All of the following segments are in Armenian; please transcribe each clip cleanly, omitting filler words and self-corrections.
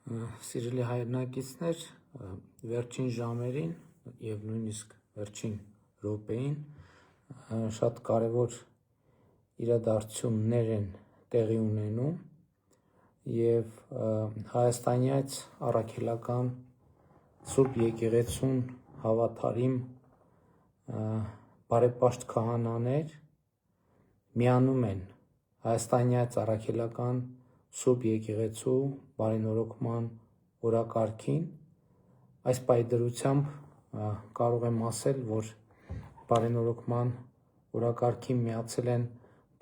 Սիրելի հայրենակիցներ, վերջին ժամերին և նույնիսկ վերջին րոպեին շատ կարևոր իրադարձություններ են տեղի ունենում և Հայաստանյաց առաքելական Սուրբ Եկեղեցուն հավատարիմ բարեպաշտ քահանաներ միանում են Հայաստանյաց առաքելական Սուրբ Եկեղեցու բարենորոգման օրակարգին։ Այս պայդրությամբ կարող եմ ասել, որ բարենորոգման օրակարգին միացել են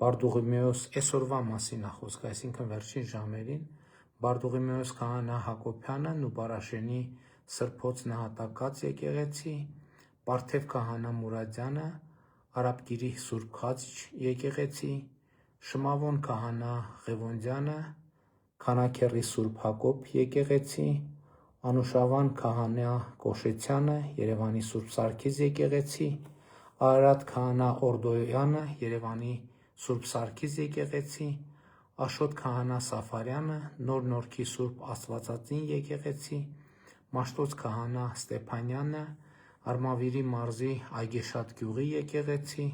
Բարդուղիմեոս, այսօրվա մասին է խոսքը, այսինքն վերջին ժամերին, Բարդուղիմեոս քահանա Հակոբյանը, Նուբարաշենի Սրբոց Նահատակած եկեղեցի, Պարթև քահանա Մուրադյանը, Արաբկիրի Սուրբ Խաչ եկեղեցի, Շմավոն քահանա Ղևոնդյանը, Քանաքեռի Սուրբ Հակոբ եկեղեցի, Անուշավան քահանա Կոշեցյանը, Երևանի Սուրբ Սարգիս եկեղեցի, Արարատ քահանա Օրդոյանը, Երևանի Սուրբ Սարգիս եկեղեցի, Աշոտ քահանա Սաֆարյանը, Նոր Նորքի Սուրբ Աստվածածին եկեղեցի, Մաշտոց քահանա Ստեփանյանը, Արմավիրի մարզի Այգեշատ գյուղի եկեղեցի,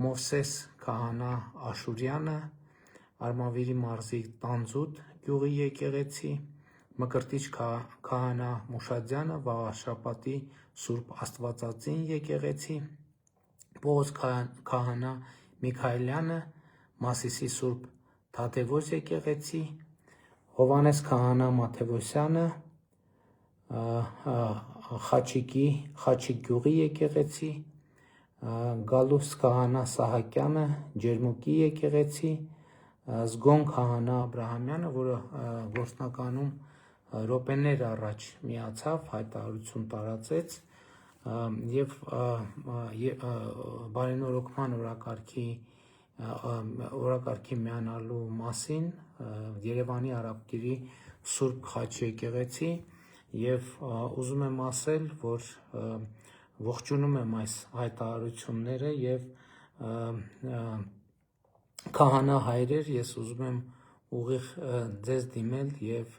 Մովսես քահանա Աշուրյանը, Արմավիրի մարզի Տանձուտ գյուղի եկեղեցի, Մկրտիչ քահանա Մուշադյանը, Վաղաշապատի Սուրբ Աստվածածին եկեղեցի, Պողոս քահանա Միքայելյանը, Մասիսի Սուրբ Թադևոս եկեղեցի, Հովհաննես քահանա Մաթևոսյանը, Խաչիկ գյուղի եկեղեցի, Գալուս քահանա Սահակյանը, Ջերմուկի եկեղեցի, Զգոն քահանա Աբրահամյանը, որը գործնականում րոպեներ առաջ միացավ, հայտարարություն տարածեց և բարենորոգման օրակարգի միանալու մասին Երևանի Արաբկիրի Սուրբ Խաչ եկեղեցի և ուզում եմ ասել, որ ողջունում եմ այս հայտարարությունները և քահանա հայրեր, ես ուզում եմ ուղիղ ձեզ դիմել և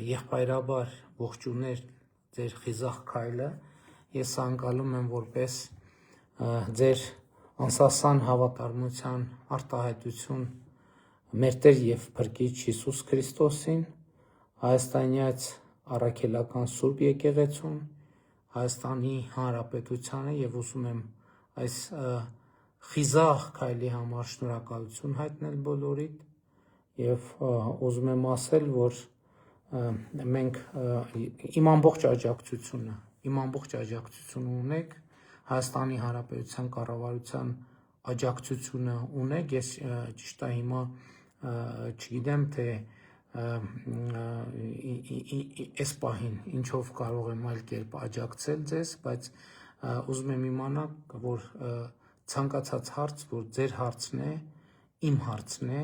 եղբայրաբար ողջունել ձեր խիզախ քայլը, ես անկալում եմ որպես ձեր անսասան հավատարմության արտահայտություն մեր Տեր և Փրկիչ Հիսուս Քրիստոսին, Հայաստանյաց առաքելական Սուրբ Եկեղեցուն, Հայաստանի Հանրապետությանը և ուզում եմ այս խիզախ քայլի համար շնորհակալություն հայտնել բոլորիդ և ուզում եմ ասել, որ մենք իմ ամբողջ աջակցությունը ունեք, Հայաստանի Հանրապետության կառավարության աջակցությունը ունեք, ես ճիշտ է հիմա չգիտեմ, թե այս պահին ինչով կարող եմ այլ կերպ աջակցել ձեզ, բայց ուզում եմ իմանալ, որ ցանկացած հարց, որ ձեր հարցն է, իմ հարցն է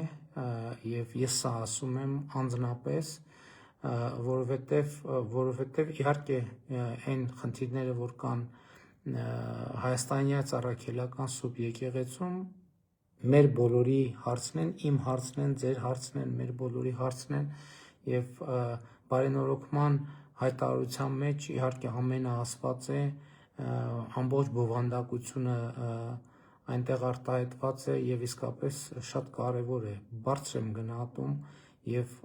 և ես սա ասում եմ անձնապես, որովհետև իհարկե այն խնդիրները, որ կան Հայաստանյաց առաքելական Սուրբ Եկեղեցում, մեր բոլորի հարցն են, իմ հարցն են, ձեր հարցն են, մեր բոլորի հարցն են և բարենորոգման հայտարարության մեջ իհարկե ամենը ասված է, ամբողջ բովանդակությունը այնտեղ արտահայտված է և իսկապես շատ կարևոր է, բարձր եմ գնահատում և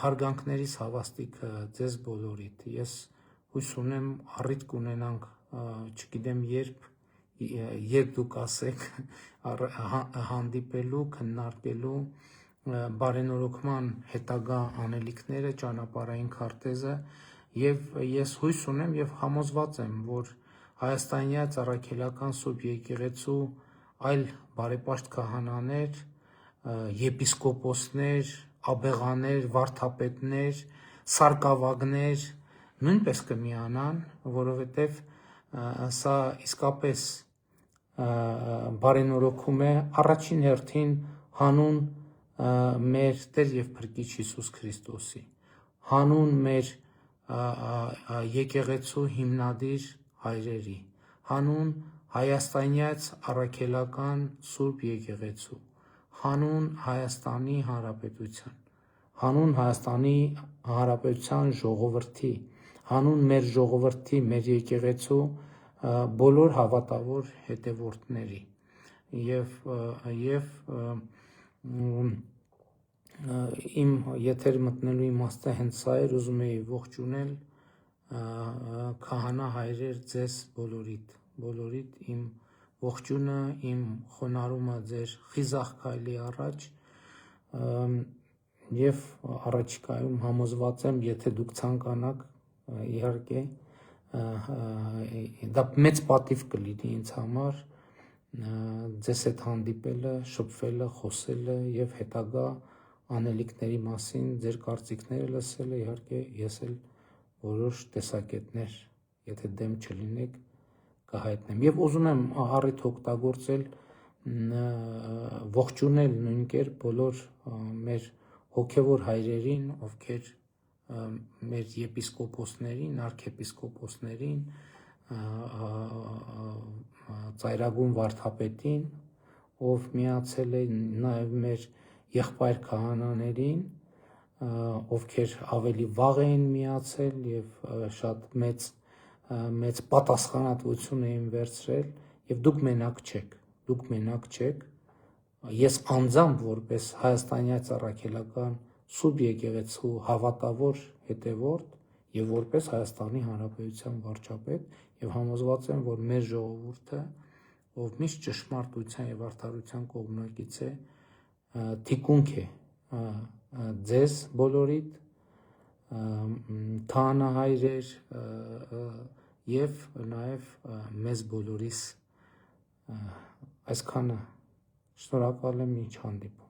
հարգանքներիս հավաստիք ձեզ բոլորիդ, ես հույս ունեմ առիթ կունենանք, չգիտեմ երբ դուք ասեք, հանդիպելու, քննարկելու բարենորոգման հետագա անելիքները, ճանապարհային քարտեզը և ես հույս ունեմ և համոզված եմ, որ Հայաստանյաց առաքելական Սուրբ Եկեղեցու այլ բարեպաշտ քահանաներ, եպիսկոպոսներ, աբեղաներ, վարդապետներ, սարկավագներ նույնպես կմիանան, որովհետև սա իսկապես բարենորոգում է առաջին հերթին հանուն մեր Տեր և Փրկիչ Հիսուս Քրիստոսի, հանուն մեր եկեղեցու հիմնադիր հայրերի, հանուն Հայաստանյաց առաքելական Սուրբ Եկեղեցու, հանուն Հայաստանի Հանրապետության, հանուն Հայաստանի Հանրապետության ժողովրդի, հանուն մեր ժողովրդի, մեր եկեղեցու բոլոր հավատավոր հետևորդների եւ իմ եթեր մտնելու իմաստը հենց սա էր, ուզում էի ողջունել քահանա հայրեր ձեզ բոլորիդ իմ ողջունը, իմ խոնարհումը ձեր խիզախ քայլի առաջ եւ առաջիկայում համոզված եմ, եթե դուք ցանկանաք, իհարկե դա մեծ պատիվ կլինի ինձ համար ձեզ հետ հանդիպելը, շփվելը, խոսելը եւ հետագա անելիքների մասին ձեր կարծիքները լսելը, իհարկե ես էլ որոշ տեսակետներ, եթե դեմ չլինեք, կհայտնեմ եւ ուզում եմ առիթ օգտագործել ողջունել նույնքեր բոլոր մեր հոգևոր հայրերին, ովքեր մեր եպիսկոպոսներին, արքեպիսկոպոսներին, ծայրագուն վարդապետին, ով միացել է նաև մեր եղբայր քահանաներին, ովքեր ավելի վաղ էին միացել եւ շատ մեծ պատասխանատվություն էին վերցրել եւ դուք մենակ չեք, ես անձամբ որպես հայաստանյա ծառայելական սուրբ եկեղեցու հավատավոր հետևորդ եւ որպես Հայաստանի Հանրապետության վարչապետ եւ համոզված եմ, որ մեր ժողովուրդը, ով միշտ ճշմարտության եւ արդարության կողմնակից է, թիկունք է ձեզ բոլորիդ, քահանահայրեր եւ նաեւ մեզ բոլորիս այսքանը շնորհակալ եմ, ինչ հանդիպում